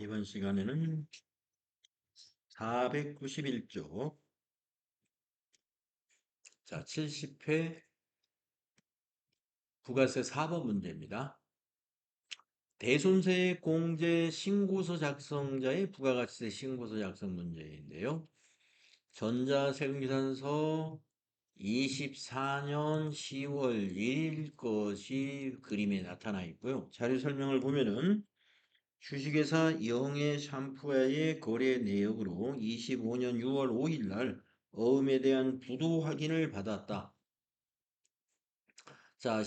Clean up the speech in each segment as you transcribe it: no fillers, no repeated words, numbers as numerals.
이번 시간에는 491쪽, 자, 70회 부가세 4번 문제입니다. 대손세 공제 신고서 작성자의 부가가치세 신고서 작성 문제인데요. 전자세금계산서 24년 10월 1일 것이 그림에 나타나 있고요. 자료 설명을 보면은 주식회사 영의 샴푸와의 거래 내역으로 25년 6월 5일 날 어음에 대한 부도 확인을 받았다. 자,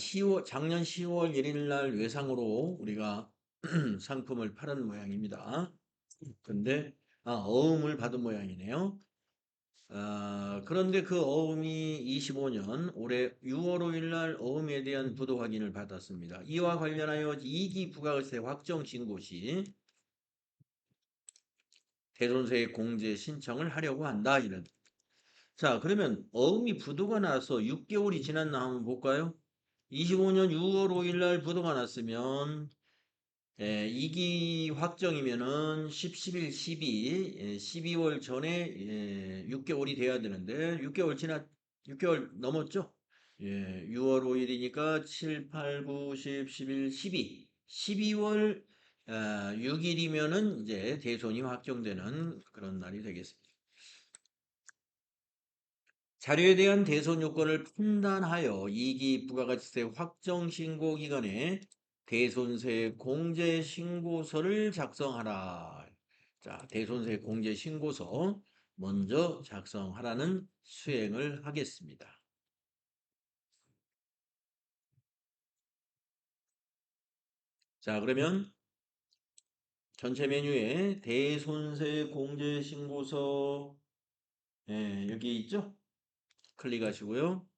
작년 10월 1일 날 외상으로 우리가 상품을 팔은 모양입니다. 근데, 어음을 받은 모양이네요. 그런데 그 어음이 25년 올해 6월 5일 날 어음에 대한 부도 확인을 받았습니다. 이와 관련하여 이기 부가세 확정 신고 시 대손세 공제 신청을 하려고 한다. 이런. 자, 그러면 어음이 부도가 나서 6개월이 지났나 한번 볼까요? 25년 6월 5일 날 부도가 났으면 2기 확정이면은 10, 11, 12, 12월 전에 6개월이 돼야 되는데 6개월 넘었죠? 6월 5일이니까 7, 8, 9, 10, 11, 12. 12월 6일이면은 이제 대손이 확정되는 그런 날이 되겠습니다. 자료에 대한 대손 요건을 판단하여 이기 부가가치세 확정 신고 기간에 대손세 공제 신고서를 작성하라. 자, 대손세 공제 신고서 먼저 작성하라는 수행을 하겠습니다. 자, 그러면 전체 메뉴에 대손세 공제 신고서 여기 있죠? 클릭하시고요.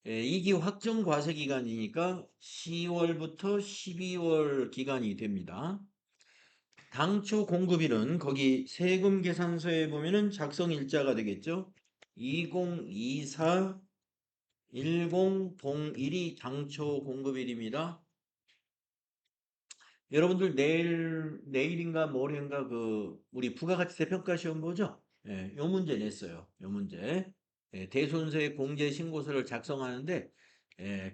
2기 확정 과세 기간이니까 10월부터 12월 기간이 됩니다. 당초 공급일은 거기 세금 계산서에 보면은 작성 일자가 되겠죠. 2024 1001이 당초 공급일입니다. 여러분들 내일인가 모레인가 우리 부가가치세 평가 시험 보죠? 요 문제 냈어요. 요 문제. 대손세 공제 신고서를 작성하는데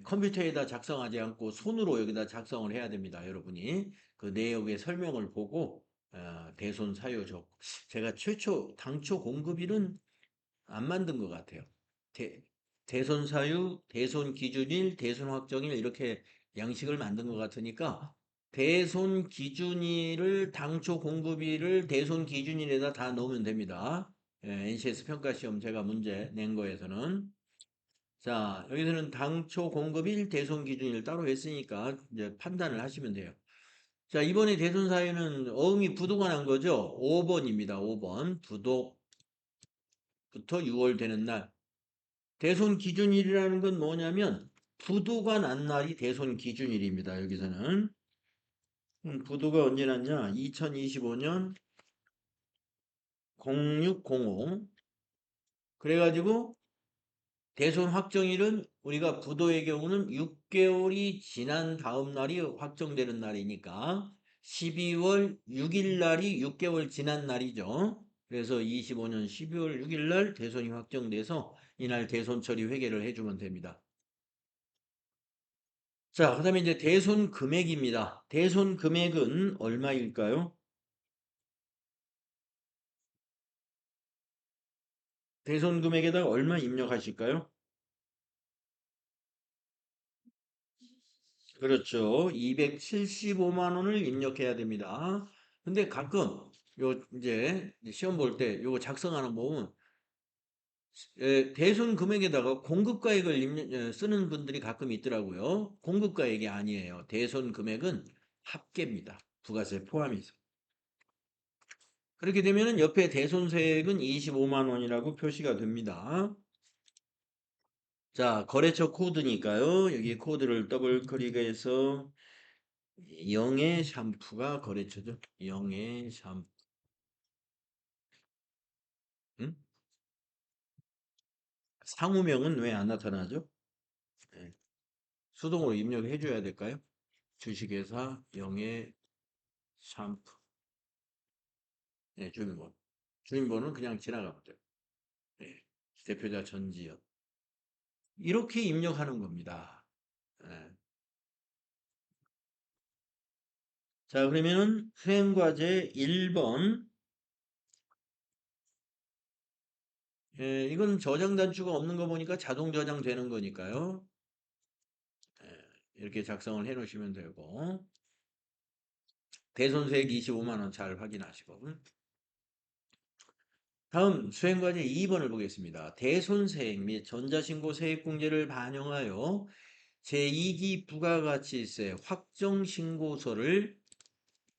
컴퓨터에다 작성하지 않고 손으로 여기다 작성을 해야 됩니다. 여러분이 그 내역의 설명을 보고 대손 사유적 제가 최초 당초 공급일은 안 만든 것 같아요. 대손 사유, 대손 기준일, 대손 확정일 이렇게 양식을 만든 것 같으니까 대손 기준일을 당초 공급일을 대손 기준일에다 다 넣으면 됩니다. NCS 평가시험 제가 문제 낸 거에서는 자 여기서는 당초 공급일 대손 기준일 따로 했으니까 이제 판단을 하시면 돼요. 자 이번에 대손 사유는 어음이 부도가 난 거죠. 5번입니다. 5번 부도부터 6월 되는 날 대손 기준일이라는 건 뭐냐면 부도가 난 날이 대손 기준일입니다. 여기서는 부도가 언제 났냐? 2025년 0605 그래가지고 대손 확정일은 우리가 부도의 경우는 6개월이 지난 다음 날이 확정되는 날이니까 12월 6일 날이 6개월 지난 날이죠. 그래서 25년 12월 6일 날 대손이 확정돼서 이날 대손 처리 회계를 해주면 됩니다. 자, 그 다음에 이제 대손 금액입니다. 대손 금액은 얼마일까요? 대손 금액에다가 얼마 입력하실까요? 그렇죠. 275만 원을 입력해야 됩니다. 근데 가끔 요 이제 시험 볼 때 요거 작성하는 보면 대손 금액에다가 공급가액을 쓰는 분들이 가끔 있더라고요. 공급가액이 아니에요. 대손 금액은 합계입니다. 부가세 포함해서. 그렇게 되면은 옆에 대손세액은 25만 원이라고 표시가 됩니다. 자, 거래처 코드니까요. 여기 코드를 더블 클릭해서 영의 샴푸가 거래처죠. 영의 샴푸. 응? 상호명은 왜 안 나타나죠? 네. 수동으로 입력해 줘야 될까요? 주식회사 영의 샴푸. 네, 주민번호. 주민번호는 그냥 지나가면 돼요. 네, 대표자 전지현. 이렇게 입력하는 겁니다. 네. 자, 그러면은 수행과제 1번. 예, 이건 저장 단추가 없는 거 보니까 자동 저장되는 거니까요. 예, 이렇게 작성을 해 놓으시면 되고. 대손수익 25만 원 잘 확인하시고. 다음 수행과제 2번을 보겠습니다. 대손세액 및 전자신고 세액공제를 반영하여 제2기 부가가치세 확정신고서를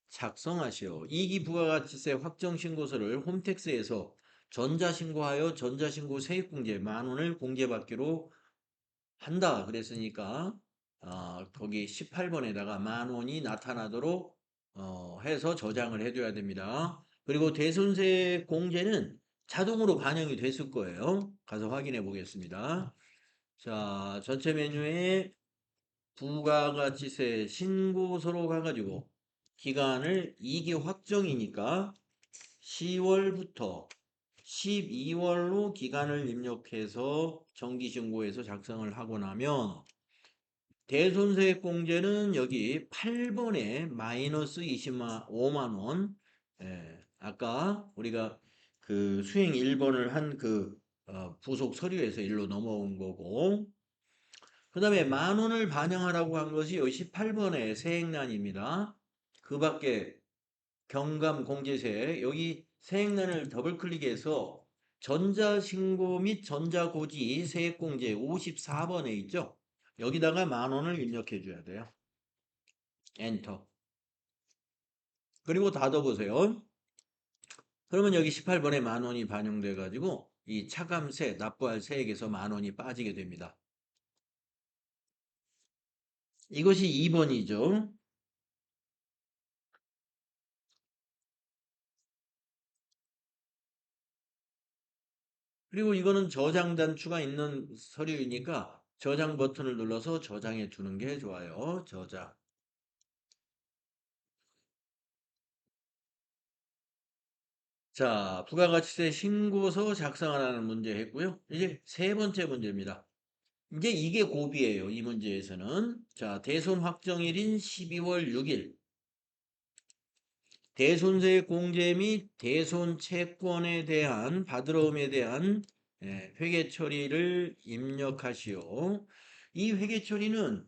작성하시오. 2기 부가가치세 확정신고서를 홈택스에서 전자신고하여 전자신고 세액공제 10,000원을 공제받기로 한다. 그랬으니까 거기 18번에다가 10,000원이 나타나도록 해서 저장을 해줘야 됩니다. 그리고 대손세 공제는 자동으로 반영이 됐을 거예요. 가서 확인해 보겠습니다. 자, 전체 메뉴에 부가가치세 신고서로 가가지고 기간을 2기 확정이니까 10월부터 12월로 기간을 입력해서 정기신고에서 작성을 하고 나면 대손세액 공제는 여기 8번에 마이너스 25만 원. 예, 아까 우리가 그 수행 1번을 한 그 부속 서류에서 일로 넘어온 거고, 그 다음에 10,000원을 반영하라고 한 것이 여기 18번의 세액란입니다. 그 밖에 경감 공제세, 여기 세액란을 더블 클릭해서 전자신고 및 전자고지 세액공제 54번에 있죠. 여기다가 10,000원을 입력해 줘야 돼요. 엔터. 그리고 닫아보세요. 그러면 여기 18번에 10,000원이 반영돼 가지고 이 차감세, 납부할 세액에서 10,000원이 빠지게 됩니다. 이것이 2번이죠. 그리고 이거는 저장 단추가 있는 서류이니까 저장 버튼을 눌러서 저장해 두는 게 좋아요. 저장. 자, 부가가치세 신고서 작성하라는 문제 했고요. 이제 세 번째 문제입니다. 이제 이게 고비예요. 이 문제에서는. 자, 대손 확정일인 12월 6일. 대손세 공제 및 대손 채권에 대한 받으러움에 대한 회계 처리를 입력하시오. 이 회계 처리는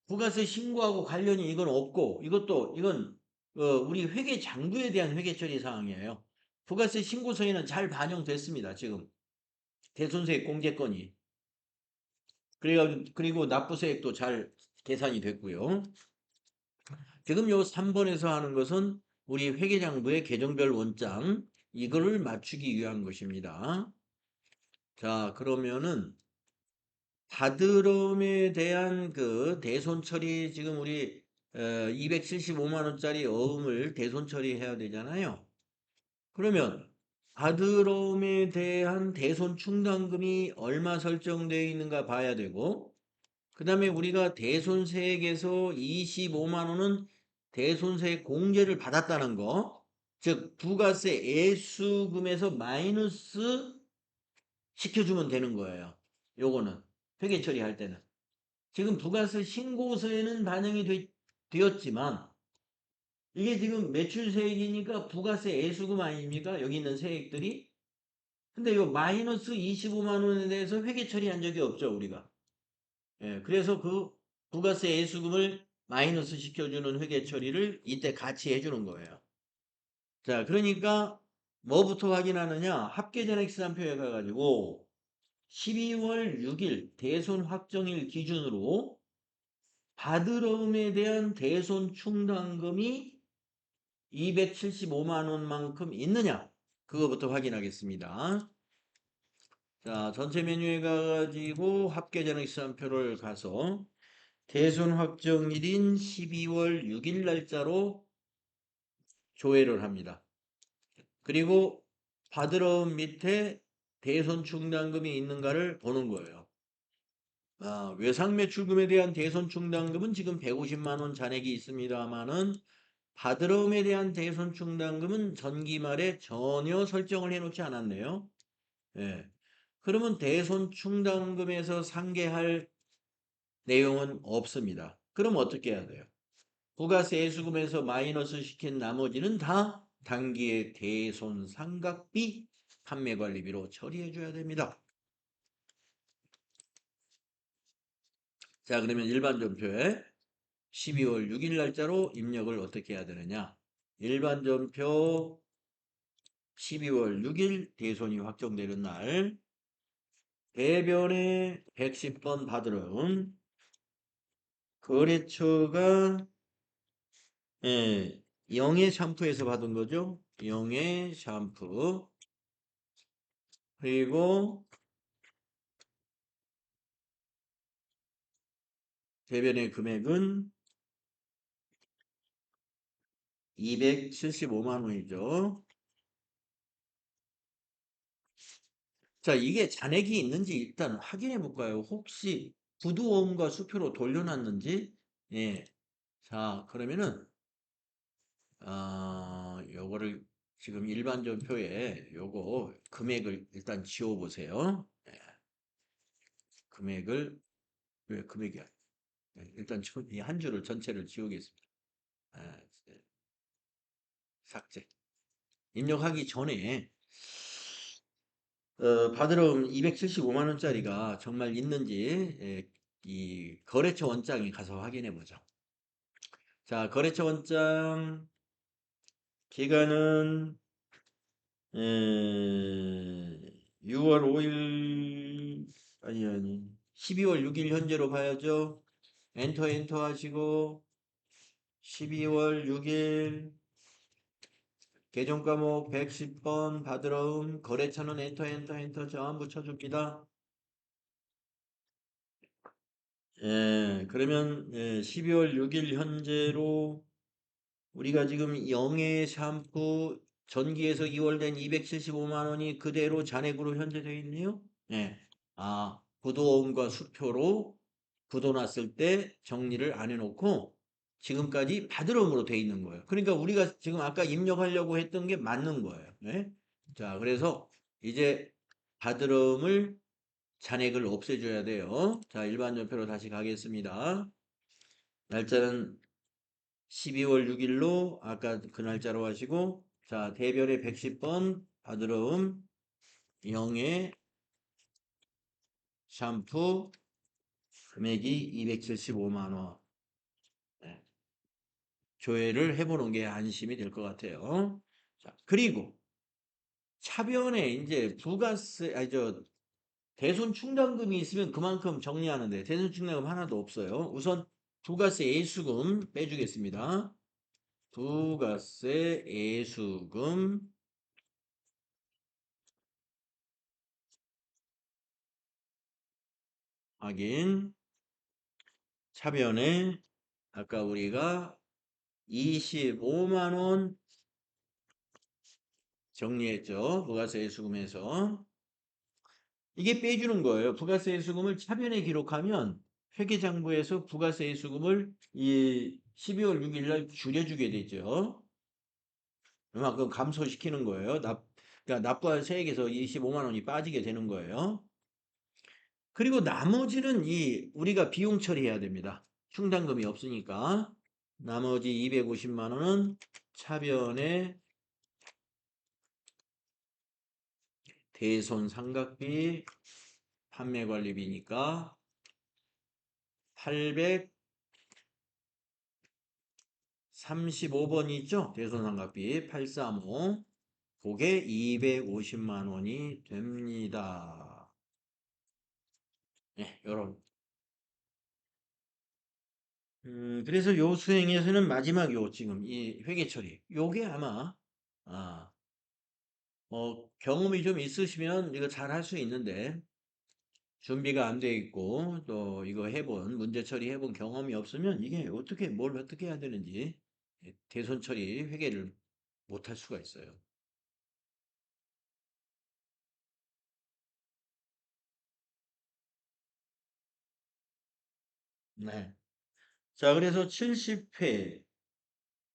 부가세 신고하고 관련이 이건 없고 이건 우리 회계 장부에 대한 회계 처리 사항이에요. 부가세 신고서에는 잘 반영됐습니다. 지금 대손세 공제건이. 그리고 납부세액도 잘 계산이 됐고요. 지금 요 3번에서 하는 것은 우리 회계장부의 계정별 원장 이거를 맞추기 위한 것입니다. 자, 그러면은 받으름에 대한 그 대손 처리 지금 우리 275만 원짜리 어음을 대손 처리해야 되잖아요. 그러면 받으름에 대한 대손 충당금이 얼마 설정되어 있는가 봐야 되고 그 다음에 우리가 대손세액에서 25만 원은 대손세 공제를 받았다는 거, 즉 부가세 애수금에서 마이너스 시켜주면 되는 거예요. 요거는 회계 처리할 때는. 지금 부가세 신고서에는 반영이 되었지만 이게 지금 매출세액이니까 부가세 애수금 아닙니까? 여기 있는 세액들이. 근데 이 마이너스 25만 원에 대해서 회계 처리한 적이 없죠, 우리가. 예, 그래서 그 부가세 애수금을 마이너스 시켜주는 회계 처리를 이때 같이 해주는 거예요. 자, 그러니까 뭐부터 확인하느냐? 합계전액시산표에 가가지고 12월 6일 대손 확정일 기준으로 받으러움에 대한 대손 충당금이 275만 원만큼 있느냐? 그거부터 확인하겠습니다. 자, 전체 메뉴에 가가지고 합계전액시산표를 가서 대손 확정일인 12월 6일 날짜로 조회를 합니다. 그리고 받으러움 밑에 대손 충당금이 있는가를 보는 거예요. 외상매출금에 대한 대손 충당금은 지금 150만 원 잔액이 있습니다만은 받으러움에 대한 대손 충당금은 전기 말에 전혀 설정을 해놓지 않았네요. 예. 그러면 대손 충당금에서 상계할 내용은 없습니다. 그럼 어떻게 해야 돼요? 부가세 수금에서 마이너스 시킨 나머지는 다 당기의 대손 상각비 판매관리비로 처리해 줘야 됩니다. 자, 그러면 일반 전표에 12월 6일 날짜로 입력을 어떻게 해야 되느냐? 일반 전표 12월 6일 대손이 확정되는 날 대변에 110번 받으름 거래처가 영의 샴푸에서 받은 거죠. 영의 샴푸 그리고 대변의 금액은 275만 원이죠. 자, 이게 잔액이 있는지 일단 확인해 볼까요? 혹시 부두어음과 수표로 돌려놨는지? 예. 자, 그러면은 요거를 지금 일반 전표에 요거 금액을 일단 지워 보세요. 예. 금액을 왜 금액이야? 예, 일단 이 한 줄을 전체를 지우겠습니다. 예, 삭제. 입력하기 전에 받으러 275만 원짜리가 정말 있는지 이 거래처 원장에 가서 확인해 보죠. 자, 거래처 원장 기간은 6월 5일 아니 12월 6일 현재로 봐야죠. 엔터 하시고 12월 6일 계정 과목 110번 받으러움 거래처는 엔터 전부 쳐줍니다. 그러면 12월 6일 현재로 우리가 지금 영의 샴푸 전기에서 이월된 275만 원이 그대로 잔액으로 현재되어 있네요. 예. 부도음과 수표로 부도났을 때 정리를 안 해놓고 지금까지 받으럼으로 되어 있는 거예요. 그러니까 우리가 지금 아까 입력하려고 했던 게 맞는 거예요. 네? 자, 그래서 이제 받으럼을 잔액을 없애줘야 돼요. 자, 일반 전표로 다시 가겠습니다. 날짜는 12월 6일로 아까 그 날짜로 하시고 자, 대별의 110번 받으러움 0의 샴푸 금액이 275만 원. 네. 조회를 해보는 게 안심이 될 것 같아요. 자, 그리고 차변에 이제 부가세, 대손 충당금이 있으면 그만큼 정리하는데 대손 충당금 하나도 없어요. 우선 부가세 애수금 빼주겠습니다. 부가세 애수금 확인 차변에 아까 우리가 25만 원 정리했죠. 부가세 애수금에서 이게 빼주는 거예요. 부가세 수금을 차변에 기록하면 회계장부에서 부가세 수금을 이 12월 6일 날 줄여주게 되죠. 그만큼 감소시키는 거예요. 그러니까 납부한 세액에서 25만 원이 빠지게 되는 거예요. 그리고 나머지는 우리가 비용 처리해야 됩니다. 충당금이 없으니까. 나머지 250만 원은 차변에 대손 상각비 판매관리비니까 835번 있죠? 대손상각비 835. 그게 250만 원이 됩니다. 네, 여러분. 그래서 요 수행에서는 마지막 지금 이 회계 처리. 요게 아마, 아, 경험이 좀 있으시면 이거 잘 할 수 있는데, 준비가 안 돼 있고, 또 이거 문제 처리 해본 경험이 없으면 이게 뭘 어떻게 해야 되는지, 대손 처리 회계를 못 할 수가 있어요. 네. 자, 그래서 70회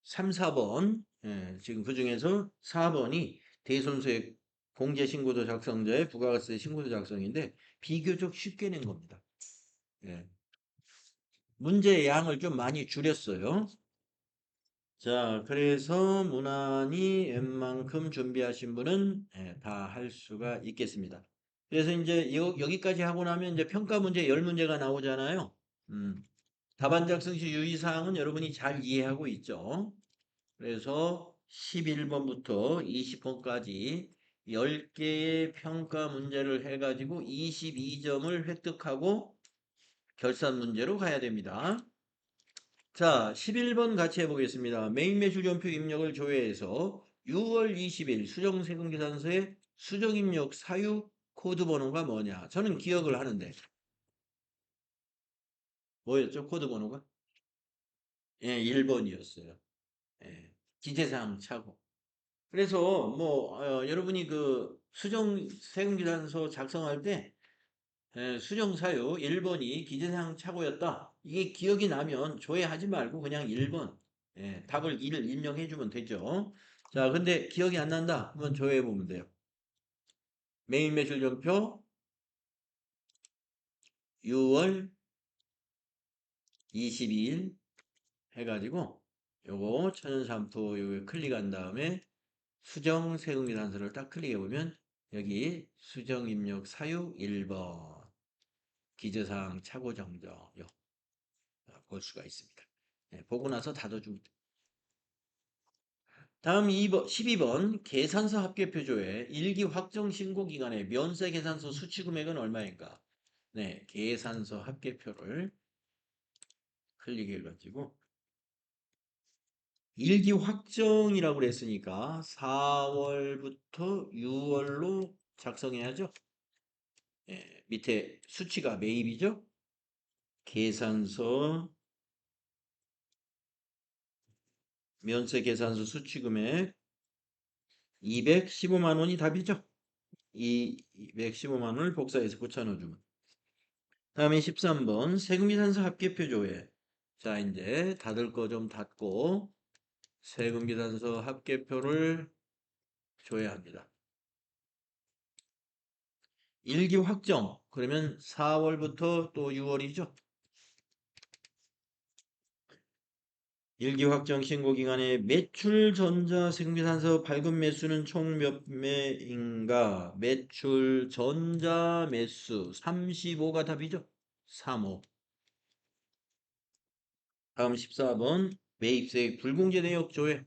3, 4번. 예, 지금 그 중에서 4번이 대손수의 공제신고도 작성자의 부가가치세 신고도 작성인데 비교적 쉽게 낸 겁니다. 예. 문제의 양을 좀 많이 줄였어요. 자, 그래서 무난히 웬만큼 준비하신 분은 다 할 수가 있겠습니다. 그래서 이제 여기까지 하고 나면 이제 평가 문제 10문제가 나오잖아요. 답안 작성 시 유의사항은 여러분이 잘 이해하고 있죠. 그래서 11번부터 20번까지 10개의 평가 문제를 해가지고 22점을 획득하고 결산 문제로 가야 됩니다. 자, 11번 같이 해보겠습니다. 메인 매출전표 입력을 조회해서 6월 20일 수정세금계산서의 수정입력 사유 코드 번호가 뭐냐? 저는 기억을 하는데 뭐였죠? 코드 번호가? 예, 1번이었어요. 예, 기재사항 차고. 그래서 뭐 여러분이 그 수정 세금계산서 작성할 때 수정 사유 1번이 기재사항 착오였다. 이게 기억이 나면 조회하지 말고 그냥 1번 답을 1을 입력해 주면 되죠. 자, 근데 기억이 안 난다. 한번 조회해 보면 돼요. 메인 매출전표 6월 22일 해가지고 요거 천연샴푸 요거 클릭한 다음에 수정 세금계산서를 딱 클릭해 보면 여기 수정 입력 사유 1번 기재사항 착오 정정 볼 수가 있습니다. 보고 나서 닫아주면 돼요. 다음 2번, 12번 계산서 합계표조의 일기 확정 신고 기간의 면세 계산서 수취 금액은 얼마인가? 네, 계산서 합계표를 클릭해 가지고 일기 확정이라고 그랬으니까 4월부터 6월로 작성해야죠. 밑에 수치가 매입이죠. 계산서 면세 계산서 수취 금액 215만 원이 답이죠. 이 215만 원을 복사해서 붙여넣어주면. 다음에 13번 세금계산서 합계표 조회. 자, 이제 닫을 거 좀 닫고 세금계산서 합계표를 조회합니다. 일기 확정. 그러면 4월부터 또 6월이죠. 일기 확정 신고 기간에 매출 전자 세금계산서 발급 매수는 총 몇 매인가? 매출 전자 매수 35가 답이죠. 35. 다음 14번 매입세액 불공제 내역 조회.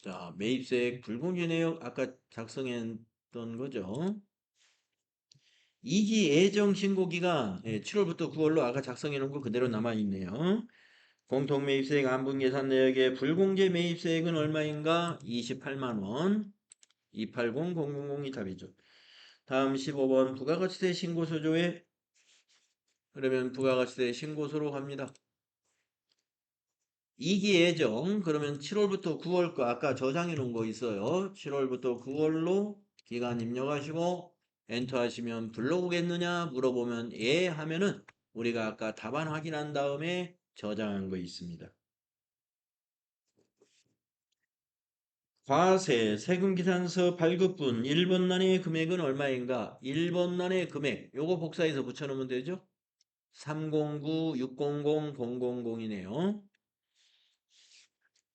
자, 매입세액 불공제 내역 아까 작성했던 거죠. 2기 예정 신고 기간 7월부터 9월로 아까 작성해 놓은 거 그대로 남아 있네요. 공통 매입세액 안분 계산 내역의 불공제 매입세액은 얼마인가? 28만 원. 280000이 답이죠. 다음 15번 부가가치세 신고서 조회. 그러면 부가가치세 신고서로 갑니다. 2기 예정 그러면 7월부터 9월 거 아까 저장해 놓은 거 있어요. 7월부터 9월로 기간 입력하시고 엔터 하시면 불러오겠느냐 물어보면 예 하면은 우리가 아까 답안 확인한 다음에 저장한 거 있습니다. 과세 세금계산서 발급분 1번란의 금액은 얼마인가? 1번란의 금액 요거 복사해서 붙여놓으면 되죠. 309 600 000이네요.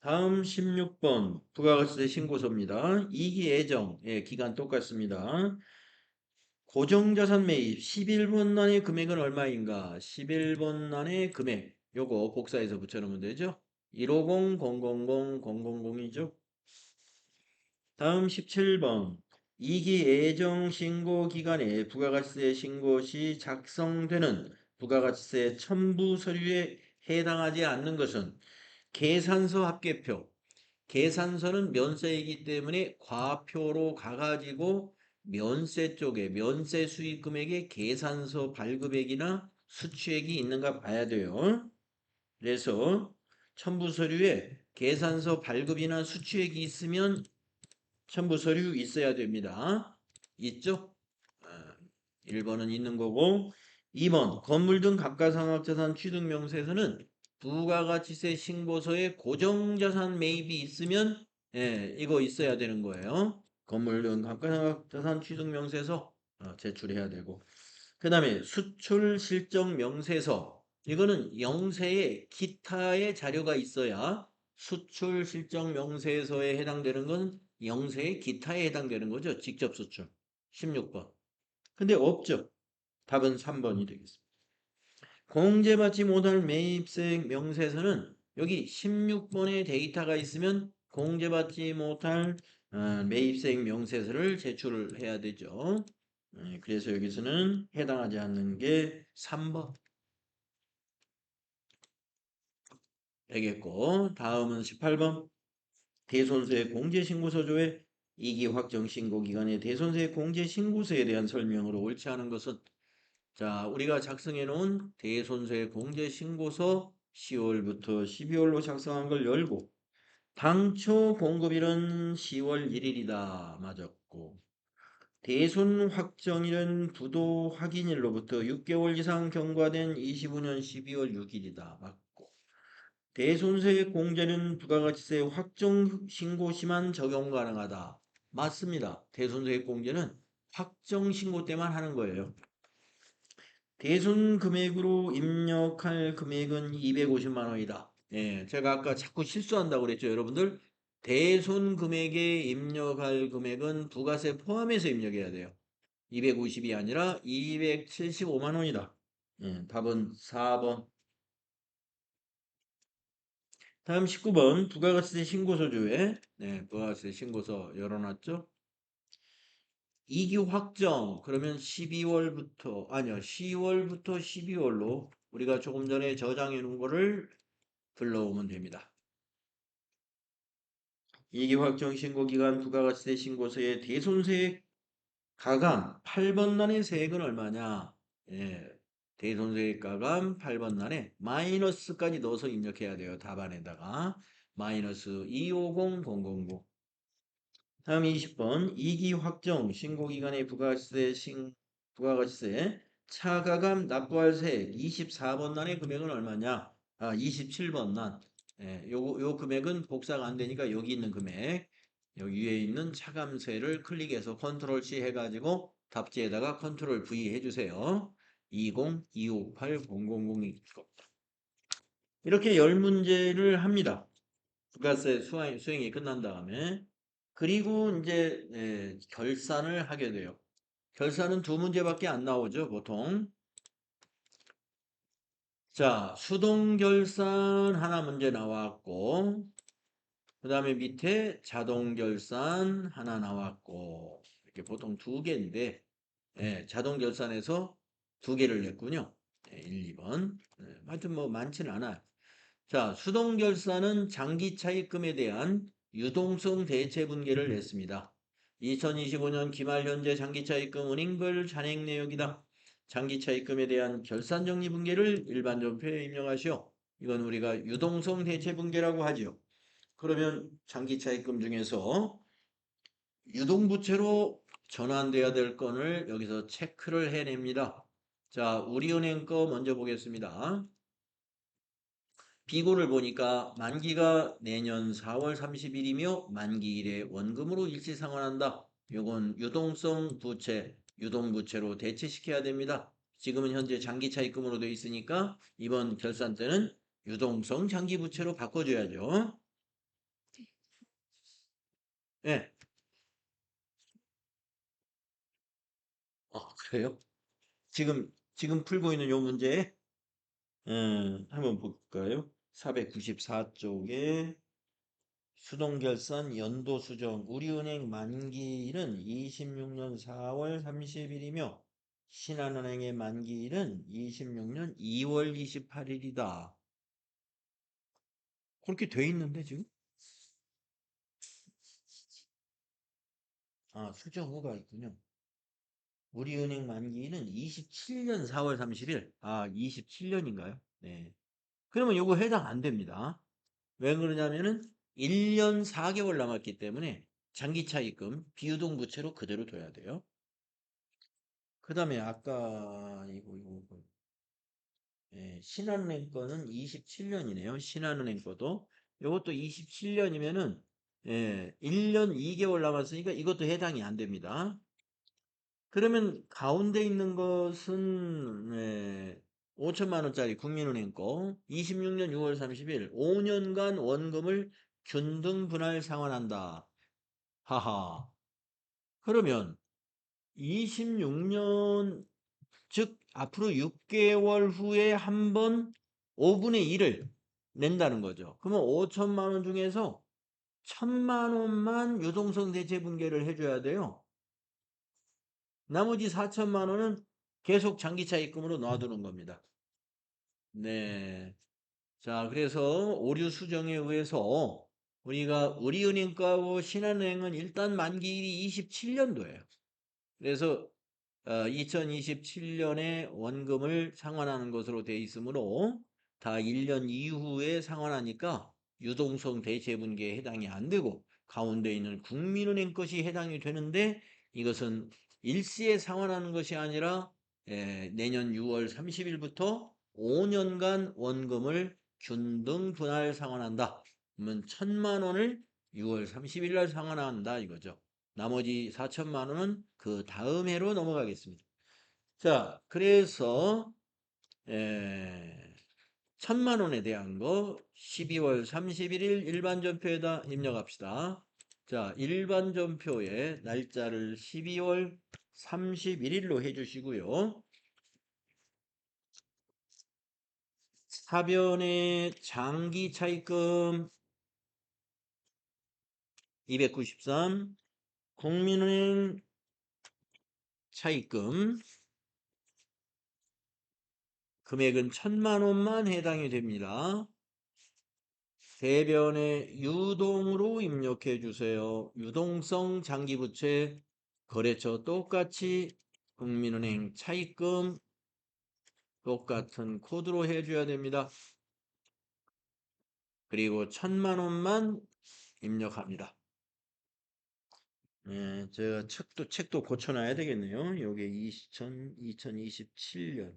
다음 16번 부가가치세 신고서입니다. 2기 예정 기간 똑같습니다. 고정자산 매입 11번란의 금액은 얼마인가? 11번란의 금액 요거 복사해서 붙여놓으면 되죠. 150 000 000이죠. 다음 17번 2기 예정 신고 기간에 부가가치세 신고 시 작성되는 부가가치세 첨부 서류에 해당하지 않는 것은 계산서 합계표 계산서는 면세이기 때문에 과표로 가가지고 면세 쪽에 면세 수익 금액에 계산서 발급액이나 수취액이 있는가 봐야 돼요. 그래서 첨부 서류에 계산서 발급이나 수취액이 있으면 첨부 서류 있어야 됩니다. 있죠? 1번은 있는 거고 2번 건물 등 감가상각자산 취득 명세서는 부가가치세 신고서에 고정자산 매입이 있으면 이거 있어야 되는 거예요. 건물은 감가상각자산 취득명세서 제출해야 되고 그 다음에 수출실적명세서 이거는 영세에 기타의 자료가 있어야 수출실적명세서에 해당되는 건 영세의 기타에 해당되는 거죠. 직접 수출 16번. 근데 없죠. 답은 3번이 되겠습니다. 공제받지 못할 매입세액 명세서는 여기 16번의 데이터가 있으면 공제받지 못할 매입세액 명세서를 제출을 해야 되죠. 그래서 여기서는 해당하지 않는 게 3번 되겠고 다음은 18번 대손수의 공제신고서조에 이기 확정 신고기간의 대손수의 공제신고서에 대한 설명으로 옳지 않은 것은 자, 우리가 작성해 놓은 대손수의 공제신고서 10월부터 12월로 작성한 걸 열고 당초 공급일은 10월 1일이다. 맞았고 대손 확정일은 부도 확인일로부터 6개월 이상 경과된 25년 12월 6일이다. 맞고 대손수의 공제는 부가가치세 확정 신고 시만 적용 가능하다. 맞습니다. 대손수의 공제는 확정 신고 때만 하는 거예요. 대손 금액으로 입력할 금액은 250만 원이다. 예, 제가 아까 자꾸 실수한다고 그랬죠, 여러분들. 대손 금액에 입력할 금액은 부가세 포함해서 입력해야 돼요. 250이 아니라 275만 원이다. 예, 답은 4번. 다음 19번 부가가치세 신고서조에 부가가치세 신고서 열어놨죠. 2기 확정 그러면 12월부터 아니요 10월부터 12월로 우리가 조금 전에 저장해 놓은 거를 불러오면 됩니다. 2기 확정 신고기간 부가가치세 신고서의 대손세액 가감 8번 난의 세액은 얼마냐? 예, 대손세액 가감 8번 난에 마이너스까지 넣어서 입력해야 돼요. 답안에다가 마이너스 250000 다음 20번 2기 확정 신고기간의 부가가치세 차가감 납부할 세액 24번 난의 금액은 얼마냐? 27번 난. 요 금액은 복사가 안 되니까 여기 있는 금액 여기 위에 있는 차감세를 클릭해서 컨트롤 C 해가지고 답지에다가 컨트롤 V 해주세요. 202580002 이렇게 10문제를 합니다. 부가세 수행이 끝난 다음에 그리고 이제 결산을 하게 돼요. 결산은 두 문제밖에 안 나오죠, 보통. 자, 수동 결산 하나 문제 나왔고, 그 다음에 밑에 자동 결산 하나 나왔고, 이렇게 보통 두 개인데, 자동 결산에서 두 개를 냈군요. 1, 2번. 하여튼 뭐 많지는 않아요. 자, 수동 결산은 장기 차입금에 대한 유동성 대체 분계를 냈습니다. 2025년 기말 현재 장기 차입금 은행별 잔액 내역이다. 장기 차입금에 대한 결산 정리 분계를 일반 전표에 입력하시오. 이건 우리가 유동성 대체 분계라고 하죠. 그러면 장기 차입금 중에서 유동부채로 전환돼야 될 건을 여기서 체크를 해냅니다. 자, 우리은행 거 먼저 보겠습니다. 비고를 보니까 만기가 내년 4월 30일이며 만기일에 원금으로 일시상환한다. 요건 유동성 부채, 유동부채로 대체시켜야 됩니다. 지금은 현재 장기차입금으로 되어 있으니까 이번 결산 때는 유동성 장기부채로 바꿔줘야죠. 예. 그래요? 지금 풀고 있는 요 문제, 한번 볼까요? 494쪽에 수동결산 연도수정 우리은행 만기일은 26년 4월 30일이며 신한은행의 만기일은 26년 2월 28일이다. 그렇게 돼 있는데 지금? 수정 후가 있군요. 우리은행 만기일은 27년 4월 30일. 27년인가요? 네. 그러면 요거 해당 안 됩니다. 왜 그러냐면은 1년 4개월 남았기 때문에 장기차입금 비유동부채로 그대로 둬야 돼요. 그 다음에 아까 이거 예, 신한은행 거는 27년이네요. 신한은행 거도. 이것도 27년이면은, 예, 1년 2개월 남았으니까 이것도 해당이 안 됩니다. 그러면 가운데 있는 것은, 5천만 원짜리 국민은행 거, 26년 6월 30일, 5년간 원금을 균등 분할 상환한다. 하하. 그러면 26년, 즉 앞으로 6개월 후에 한 번 5분의 1을 낸다는 거죠. 그러면 5천만 원 중에서 1천만 원만 유동성 대체 분괴를 해줘야 돼요. 나머지 4천만 원은 계속 장기차 입금으로 놔두는 겁니다. 네. 자, 그래서 오류 수정에 의해서 우리가 우리은행하고 신한은행은 일단 만기일이 27년도예요. 그래서 2027년에 원금을 상환하는 것으로 되어 있으므로 다 1년 이후에 상환하니까 유동성 대체분기에 해당이 안 되고 가운데 있는 국민은행 것이 해당이 되는데 이것은 일시에 상환하는 것이 아니라 내년 6월 30일부터 5년간 원금을 균등 분할 상환한다. 그러면 1천만 원을 6월 30일 날 상환한다 이거죠. 나머지 4천만 원은 그 다음 해로 넘어가겠습니다. 자, 그래서 1천만 원에 대한 거 12월 31일 일반 전표에다 입력합시다. 자, 일반 전표에 날짜를 12월 31일로 해주시고요. 사변의 장기 차입금 293, 국민은행 차입금 금액은 1천만 원만 해당이 됩니다. 대변에 유동으로 입력해 주세요. 유동성 장기부채 거래처 똑같이 국민은행 차입금 똑같은 코드로 해줘야 됩니다. 그리고 1천만 원만 입력합니다. 제가 책도 고쳐놔야 되겠네요. 요게 2027년.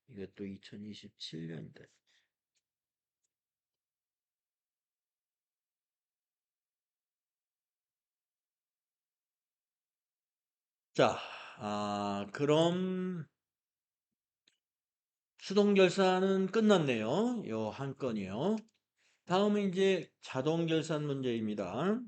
이것도 2027년인데. 자, 그럼 수동 결산은 끝났네요. 요 한 건이요. 다음은 이제 자동 결산 문제입니다.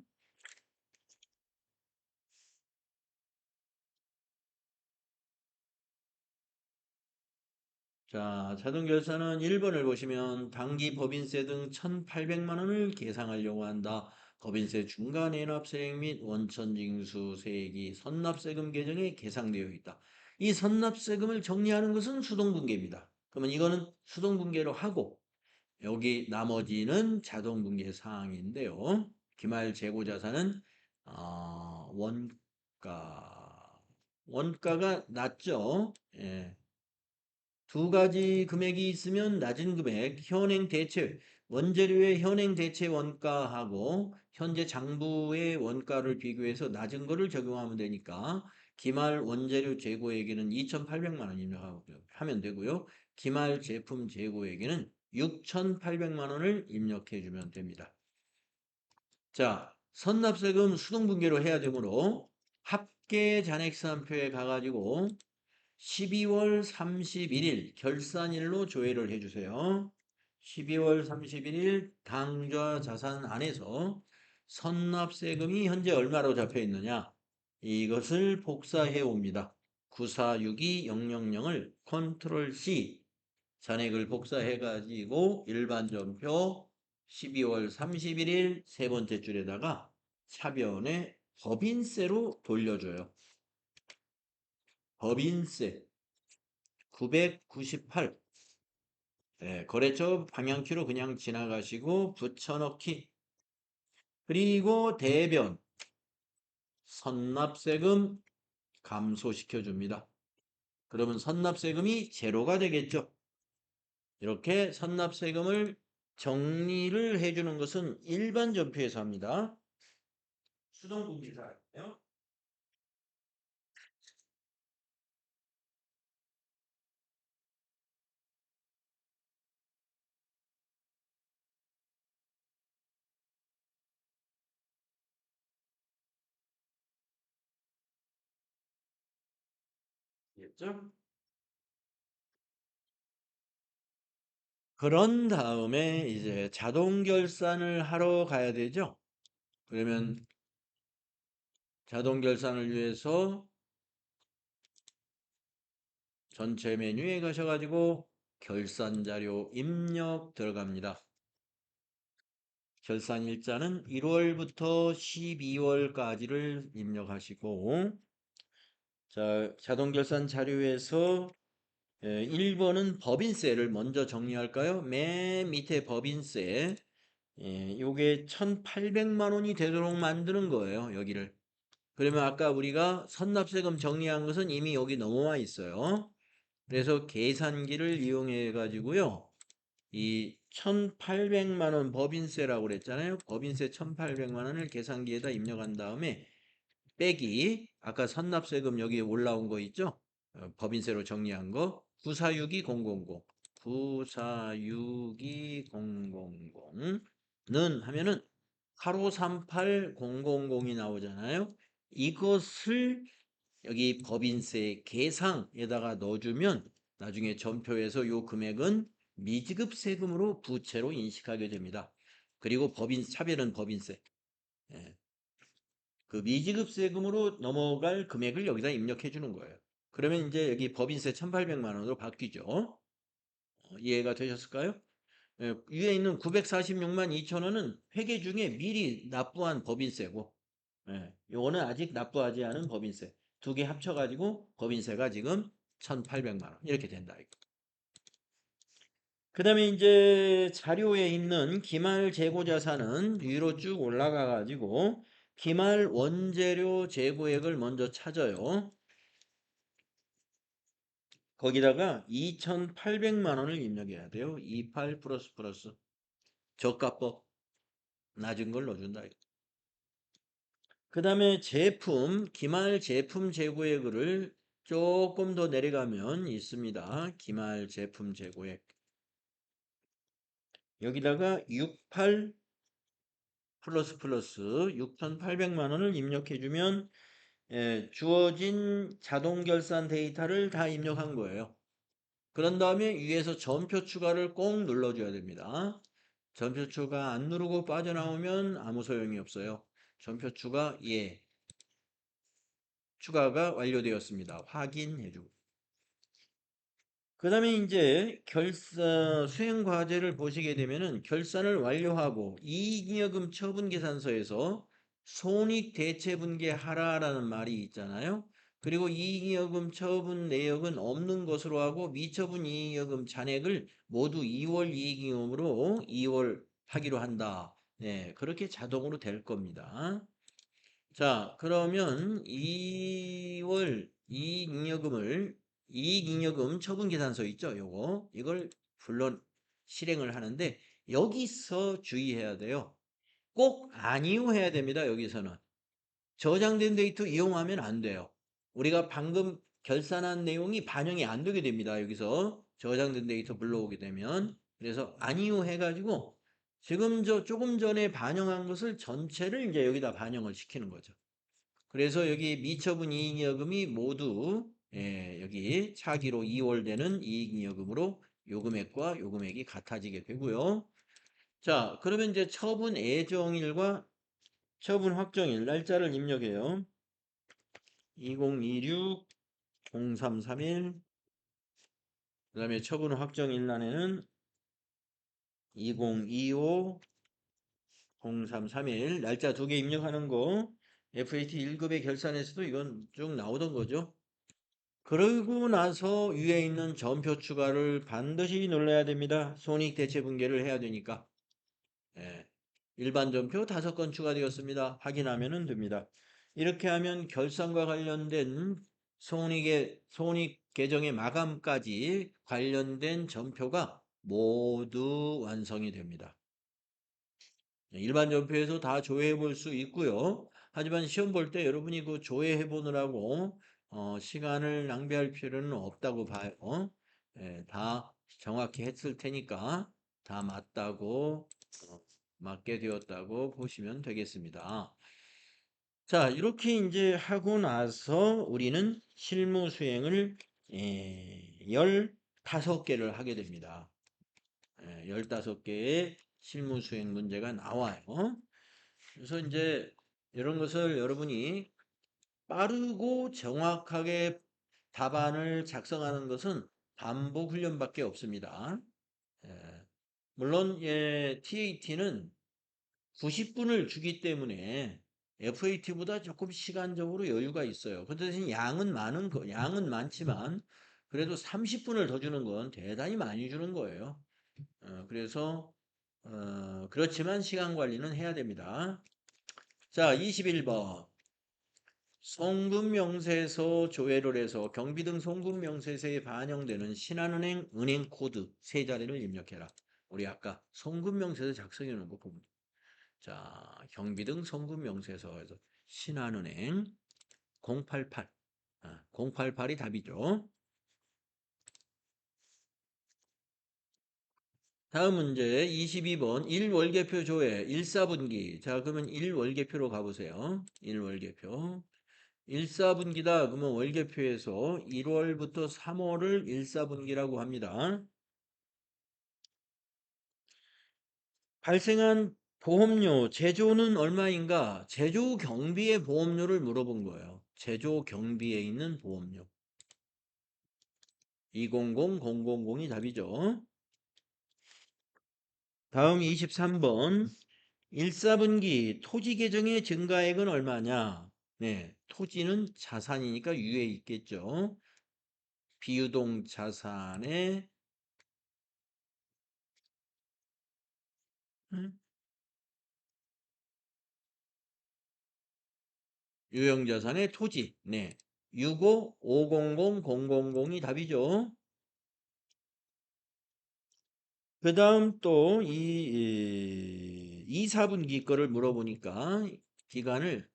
자, 자동 결산은 1번을 보시면 당기 법인세 등 1,800만 원을 계상하려고 한다. 법인세 중간 애납세액 및 원천징수 세액이 선납세금 계정에 계상되어 있다. 이 선납세금을 정리하는 것은 수동분계입니다. 그러면 이거는 수동분계로 하고 여기 나머지는 자동분계 사항인데요. 기말 재고자산은 원가가 낮죠. 예. 두 가지 금액이 있으면 낮은 금액, 현행 대체, 원재료의 현행 대체 원가하고 현재 장부의 원가를 비교해서 낮은 거를 적용하면 되니까 기말 원재료 재고액에는 2,800만 원 입력하면 되고요. 기말 제품 재고액에는 6,800만 원을 입력해 주면 됩니다. 자, 선납세금 수동분계로 해야 되므로 합계 잔액사항표에 가가지고 12월 31일 결산일로 조회를 해주세요. 12월 31일 당좌 자산 안에서 선납세금이 현재 얼마로 잡혀 있느냐 이것을 복사해 옵니다. 9462,000을 컨트롤 C 잔액을 복사해 가지고 일반전표 12월 31일 세 번째 줄에다가 차변에 법인세로 돌려줘요. 법인세 998. 거래처 방향키로 그냥 지나가시고 붙여넣기. 그리고 대변 선납세금 감소시켜 줍니다. 그러면 선납세금이 제로가 되겠죠. 이렇게 선납세금을 정리를 해주는 것은 일반 전표에서 합니다. 수동공지사예요. 알겠죠? 그런 다음에 이제 자동 결산을 하러 가야 되죠? 그러면 자동 결산을 위해서 전체 메뉴에 가셔가지고 결산 자료 입력 들어갑니다. 결산 일자는 1월부터 12월까지를 입력하시고, 자, 자동 결산 자료에서 1번은 법인세를 먼저 정리할까요? 맨 밑에 법인세, 요게 1,800만 원이 되도록 만드는 거예요, 여기를. 그러면 아까 우리가 선납세금 정리한 것은 이미 여기 넘어와 있어요. 그래서 계산기를 이용해 가지고요. 이 1,800만 원 법인세라고 그랬잖아요. 법인세 1,800만 원을 계산기에다 입력한 다음에 빼기 아까 선납세금 여기 올라온 거 있죠? 법인세로 정리한 거 9462,000 9462,000는 하면은 8538,000이 나오잖아요. 이것을 여기 법인세 계상에다가 넣어주면 나중에 전표에서 요 금액은 미지급 세금으로 부채로 인식하게 됩니다. 그리고 차별은 법인세. 예. 그 미지급 세금으로 넘어갈 금액을 여기다 입력해 주는 거예요. 그러면 이제 여기 법인세 1,800만 원으로 바뀌죠. 이해가 되셨을까요? 예, 위에 있는 946만 2천 원은 회계 중에 미리 납부한 법인세고, 예, 요거는 아직 납부하지 않은 법인세. 두 개 합쳐가지고 법인세가 지금 1,800만 원 이렇게 된다. 그 다음에 이제 자료에 있는 기말 재고 자산은 위로 쭉 올라가 가지고 기말 원재료 재고액을 먼저 찾아요. 거기다가 2,800만 원을 입력해야 돼요. 28 플러스 플러스 저가법 낮은 걸 넣어준다. 그 다음에 제품 기말 제품 재고액을 조금 더 내려가면 있습니다. 기말 제품 재고액 여기다가 68 플러스 플러스 6,800만 원을 입력해 주면 주어진 자동 결산 데이터를 다 입력한 거예요. 그런 다음에 위에서 전표 추가를 꼭 눌러줘야 됩니다. 전표 추가 안 누르고 빠져나오면 아무 소용이 없어요. 전표 추가 추가가 완료되었습니다. 확인해주고. 그 다음에 이제 수행 과제를 보시게 되면은 결산을 완료하고 이익잉여금 처분 계산서에서 손익 대체 분계하라라는 말이 있잖아요. 그리고 이익잉여금 처분 내역은 없는 것으로 하고 미처분 이익잉여금 잔액을 모두 2월 이익잉여금으로 2월 하기로 한다. 네, 그렇게 자동으로 될 겁니다. 자, 그러면 2월 이익잉여금 처분계산서 있죠? 이걸 실행을 하는데 여기서 주의해야 돼요. 꼭 아니요 해야 됩니다. 여기서는 저장된 데이터 이용하면 안 돼요. 우리가 방금 결산한 내용이 반영이 안 되게 됩니다. 여기서 저장된 데이터 불러오게 되면 그래서 아니요 해가지고 지금 조금 전에 반영한 것을 전체를 이제 여기다 반영을 시키는 거죠. 그래서 여기 미처분 이익여금이 모두 여기 차기로 2월 되는 이익여금으로 요 금액과 요 금액이 같아지게 되고요. 자, 그러면 이제 처분 예정일과 처분 확정일 날짜를 입력해요. 2026 0331 그 다음에 처분 확정일란에는 2025 0331 날짜 두 개 입력하는 거 FAT 1급의 결산에서도 이건 쭉 나오던 거죠. 그러고 나서 위에 있는 전표 추가를 반드시 눌러야 됩니다. 손익 대체 분계를 해야 되니까. 예. 일반 전표 5건 추가되었습니다. 확인하면 됩니다. 이렇게 하면 결산과 관련된 손익 계정의 마감까지 관련된 전표가 모두 완성이 됩니다. 일반 전표에서 다 조회해 볼 수 있고요. 하지만 시험 볼 때 여러분이 그 조회해 보느라고 시간을 낭비할 필요는 없다고 봐요. 다 정확히 했을 테니까 다 맞다고 맞게 되었다고 보시면 되겠습니다. 자, 이렇게 이제 하고 나서 우리는 실무 수행을 15개를 하게 됩니다. 15개의 실무 수행 문제가 나와요. 그래서 이제 이런 것을 여러분이 빠르고 정확하게 답안을 작성하는 것은 반복 훈련밖에 없습니다. 물론 TAT는 90분을 주기 때문에 FAT보다 조금 시간적으로 여유가 있어요. 그 대신 양은 많지만 그래도 30분을 더 주는 건 대단히 많이 주는 거예요. 그래서 그렇지만 시간 관리는 해야 됩니다. 자, 21번. 송금명세서 조회를 해서 경비 등 송금명세서에 반영되는 신한은행 은행 코드 세 자리를 입력해라. 우리 아까 송금명세서 작성해 놓은 거 보면. 자, 경비 등 송금명세서에서 신한은행 088. 088이 답이죠. 다음 문제 22번 1월계표 조회 1사분기. 자, 그러면 1월계표로 가보세요. 1월계표. 1사분기다. 그러면 월계표에서 1월부터 3월을 1사분기라고 합니다. 발생한 보험료, 제조는 얼마인가? 제조 경비의 보험료를 물어본 거예요. 제조 경비에 있는 보험료. 200, 000이 답이죠. 다음 23번. 1사분기 토지 계정의 증가액은 얼마냐? 네, 토지는 자산이니까 위에 있겠죠. 비유동 자산의 유형자산의 토지. 네. 65, 500, 000이 답이죠. 그 다음 또 2사분기 거를 물어보니까 기간을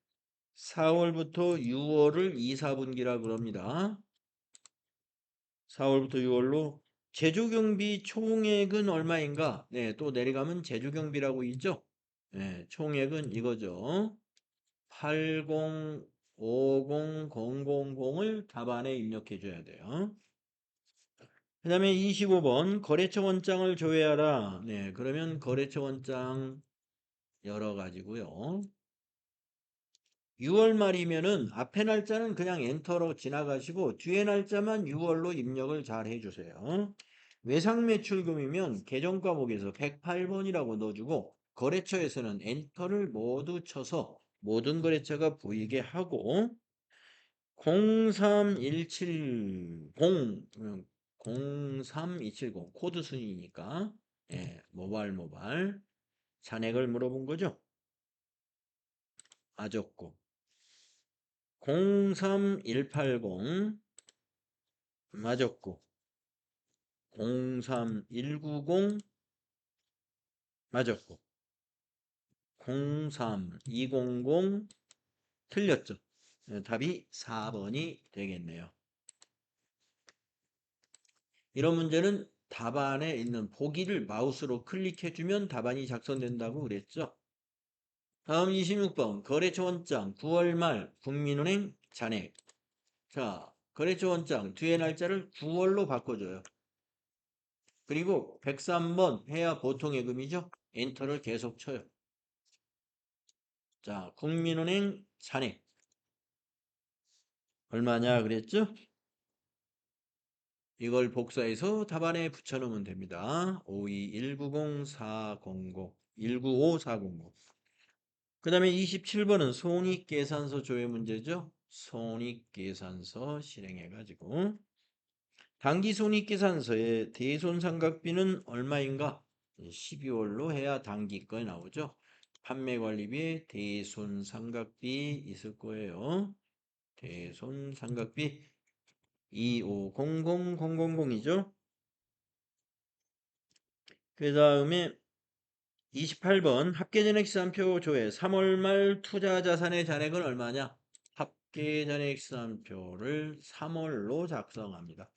4월부터 6월을 2사분기라 그럽니다. 4월부터 6월로 제조경비 총액은 얼마인가? 네, 또 내려가면 제조경비라고 있죠? 네, 총액은 이거죠. 80, 50, 000을 답안에 입력해 줘야 돼요. 그 다음에 25번 거래처 원장을 조회하라. 네, 그러면 거래처 원장 열어가지고요. 6월 말이면은 앞에 날짜는 그냥 엔터로 지나가시고 뒤에 날짜만 6월로 입력을 잘 해주세요. 외상매출금이면 계정 과목에서 108번이라고 넣어주고 거래처에서는 엔터를 모두 쳐서 모든 거래처가 보이게 하고 03170 03270 코드 순이니까 모발 잔액을 물어본 거죠. 맞았고 03180 맞았고 03190 맞았고 03200 틀렸죠. 답이 4번이 되겠네요. 이런 문제는 답안에 있는 보기를 마우스로 클릭해주면 답안이 작성된다고 그랬죠. 다음 26번 거래처 원장 9월 말 국민은행 잔액. 자, 거래처 원장 뒤에 날짜를 9월로 바꿔줘요. 그리고 103번 해야 보통예금이죠. 엔터를 계속 쳐요. 자, 국민은행 잔액 얼마냐 그랬죠? 이걸 복사해서 답안에 붙여놓으면 됩니다. 52190-400 195400. 그 다음에 27번은 손익계산서 조회 문제죠. 손익계산서 실행해가지고 단기 손익계산서의 대손상각비는 얼마인가? 12월로 해야 단기 거에 나오죠. 판매관리비에 대손상각비 있을 거예요. 대손상각비 2500000이죠. 그 다음에 28번 합계전액시산표 조회 3월 말 투자자산의 잔액은 얼마냐? 합계전액시산표를 3월로 작성합니다.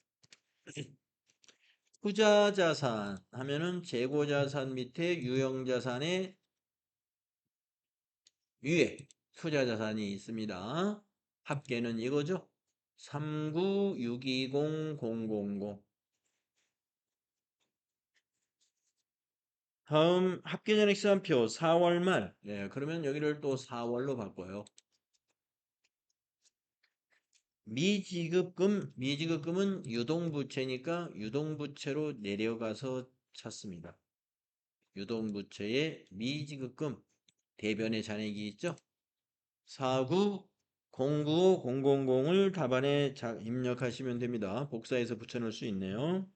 투자자산 하면은 재고자산 밑에 유형자산의 위에 투자자산이 있습니다. 합계는 이거죠. 3962000. 다음 합계전액 시간표 4월 말. 네, 그러면 여기를 또 4월로 바꿔요. 미지급금은 유동부채니까 유동부채로 내려가서 찾습니다. 유동부채의 미지급금 대변의 잔액이 있죠. 4909500을 답안에 입력하시면 됩니다. 복사해서 붙여넣을 수 있네요.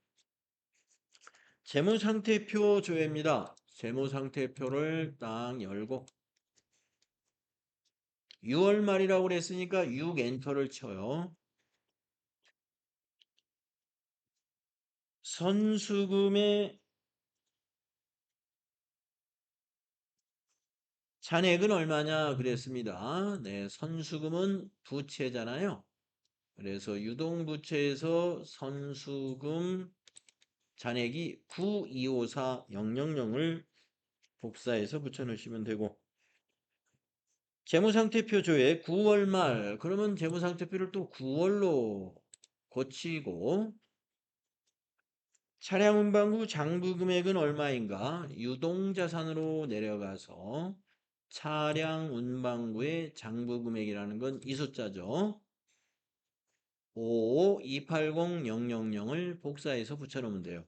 재무상태표 조회입니다. 재무상태표를 딱 열고 6월 말이라고 그랬으니까 6 엔터를 쳐요. 선수금의 잔액은 얼마냐 그랬습니다. 네, 선수금은 부채잖아요. 그래서 유동부채에서 선수금 잔액이 9254000을 복사해서 붙여넣으시면 되고, 재무상태표 조회 9월 말, 그러면 재무상태표를 또 9월로 고치고, 차량 운반구 장부 금액은 얼마인가? 유동자산으로 내려가서 차량 운반구의 장부 금액이라는 건 이 숫자죠. 5528000을 복사해서 붙여놓으면 돼요.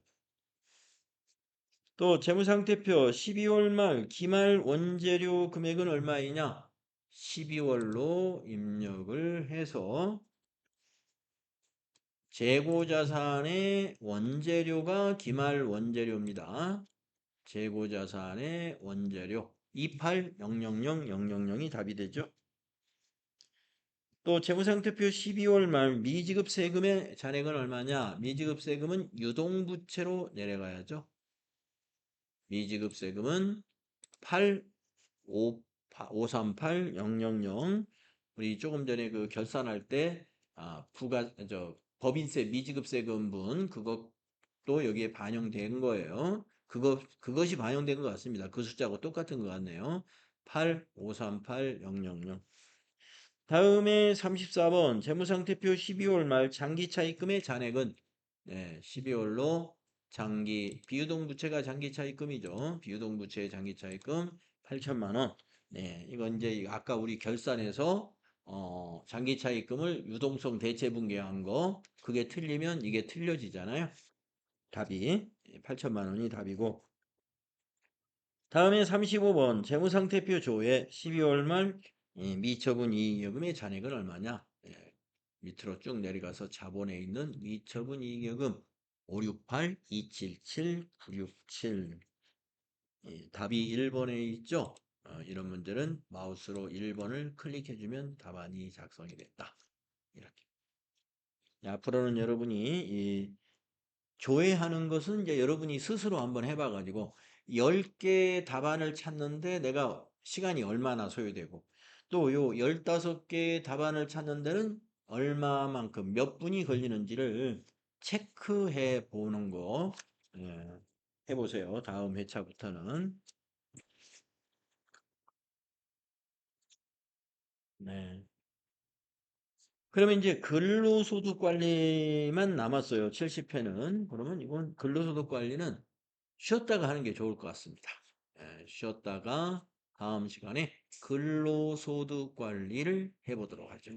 또 재무상태표 12월 말 기말 원재료 금액은 얼마이냐? 12월로 입력을 해서 재고자산의 원재료가 기말 원재료입니다. 재고자산의 원재료 2800000이 답이 되죠. 또 재무상태표 12월 말 미지급 세금의 잔액은 얼마냐? 미지급 세금은 유동부채로 내려가야죠. 미지급 세금은 5380000. 우리 조금 전에 그 결산할 때 법인세 미지급 세금분 그것도 여기에 반영된 거예요. 그것이 반영된 것 같습니다. 그 숫자하고 똑같은 것 같네요. 8538000. 다음에 34번 재무상태표 12월 말 장기차입금의 잔액은 12월로 비유동부채가 장기차입금이죠. 비유동부채의 장기차입금 8천만 원. 네, 이건 이제 아까 우리 결산해서 장기차입금을 유동성 대체분계한 거 그게 틀리면 이게 틀려지잖아요. 답이 8천만 원이 답이고, 다음에 35번 재무상태표 조회 12월 말 미처분 이익여금의 잔액은 얼마냐? 밑으로 쭉 내려가서 자본에 있는 미처분 이익여금 568277 답이 1번에 있죠. 이런 문제는 마우스로 1번을 클릭해주면 답안이 작성이 됐다. 이렇게. 앞으로는 여러분이 이 조회하는 것은 이제 여러분이 스스로 한번 해봐가지고 10개 답안을 찾는데 내가 시간이 얼마나 소요되고 또 요 15개 답안을 찾는 데는 얼마만큼 몇 분이 걸리는지를 체크해 보는 거 해보세요. 다음 회차부터는. 네. 그러면 이제 근로소득 관리만 남았어요. 70회는. 그러면 이건 근로소득 관리는 쉬었다가 하는 게 좋을 것 같습니다. 쉬었다가 다음 시간에 근로소득 관리를 해보도록 하죠.